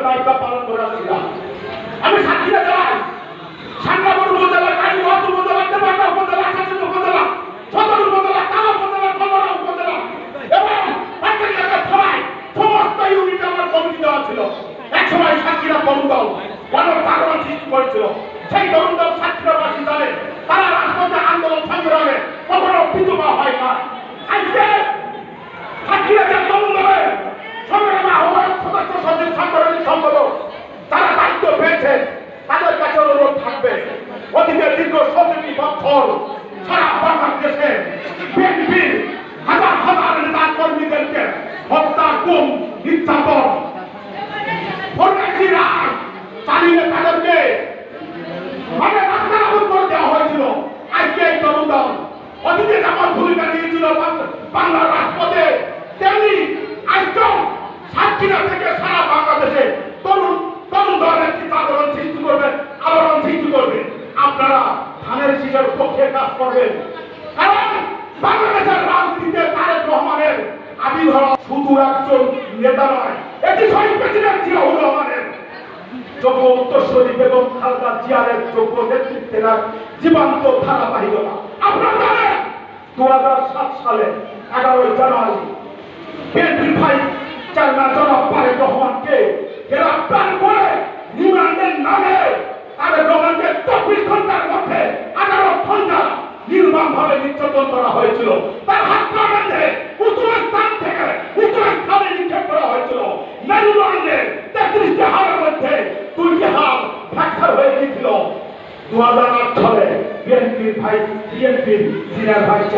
দায়িত্ব পালন করে আসছিলাম। আমি সাতক্ষীরা জেলায় সান্নাপুর উপজেলা, কালীগঞ্জ উপজেলা, দেবাঙ্গা উপজেলা, আসানসোল উপজেলা, সদর উপজেলা, তালা উপজেলা, কলরা উপজেলা এবং সমস্ত ইউনিটে আমার কমিটি দেওয়া ছিল। এক সময় সাতক্ষীরা তরুণ দল গণজাগরণ সৃষ্টি করেছিল। সেই তরুণ দল সাতক্ষীরাবাসী জানে তারা রাজপথে আন্দোলন সংগ্রামে কখনো বিধবা হয় না। আজকে সাতক্ষীরা যে তরুণ দলের সংগ্রামে আহ্বায়ক সদস্য সচিব সাংগঠনিক সম্পাদক তারা দায়িত্ব পেয়েছেন, তাদের কাছে অনুরোধ থাকবে অতীতে দীর্ঘ 17 বছর সারা বাংলাদেশে বিএনপির হাজার হাজার নেতা কর্মীদেরকে হত্যা, গুম, নির্যাতন, ফরমাইশি রায় চালিয়ে তাদেরকে মানে রাস্তানাবুদ করে দেওয়া হয়েছিল। আজকে এই তরুণ দল অতীতে যেমন ভূমিকা নিয়েছিল বাংলার রাজপথে, তেমনি আজকেও সাতক্ষীরা থেকে সারা বাংলাদেশে তরুণ দল একটি জাগরণ সৃষ্টি করবে, আলোড়ন সৃষ্টি করবে। আপনারা ধানের শীষের পক্ষে কাজ করবেন, কারণ বাংলাদেশের রাজনীতিতে তারেক রহমানের আবির্ভাব শুধু একজন নেতা নয়, এটি শহীদ প্রেসিডেন্ট জিয়াউর রহমানের যোগ্য উত্তরসূরি বেগম খালেদা জিয়ার যোগ্য নেতৃত্বের জীবন্ত ধারাবাহিকতা। আপনারা জানেন 2007 সালে 11 জানুয়ারি বিএনপির ভাইস চেয়ারম্যান জনাব তারেক রহমানকে গ্রেফতার করে রিমান্ডের নামে তারেক রহমানকে 24 ঘন্টার মধ্যে 18 ঘন্টা নির্মমভাবে নির্যাতন করা হয়েছিল। তার হাত পা বেঁধে উঁচু স্থান থেকে উঁচু স্থানে নিক্ষেপ করা হয়েছিল। মেরুদণ্ডের 33টি হাড়ের মধ্যে 2টি হাড় ফ্র্যাকচার হয়ে গিয়েছিল। 2008 সালে বিএনপির সিনিয়র ভাইস